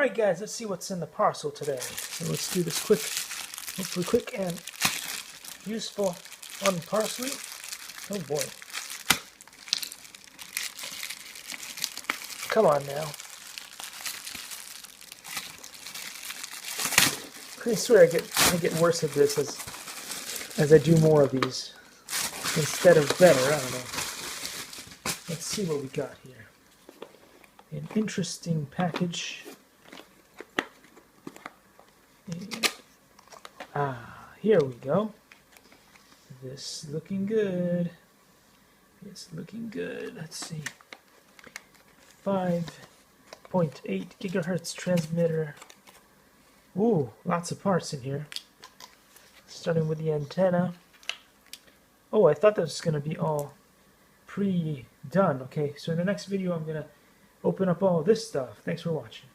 Alright guys, let's see what's in the parcel today. So let's do this quick, hopefully quick and useful unparceling. Oh boy. Come on now. I swear I get worse at this as I do more of these. Instead of better, I don't know. Let's see what we got here. An interesting package. Here we go. This looking good. It's looking good. Let's see. 5.8 gigahertz transmitter. Ooh, lots of parts in here. Starting with the antenna. Oh, I thought that was going to be all pre-done. Okay, so in the next video I'm going to open up all this stuff. Thanks for watching.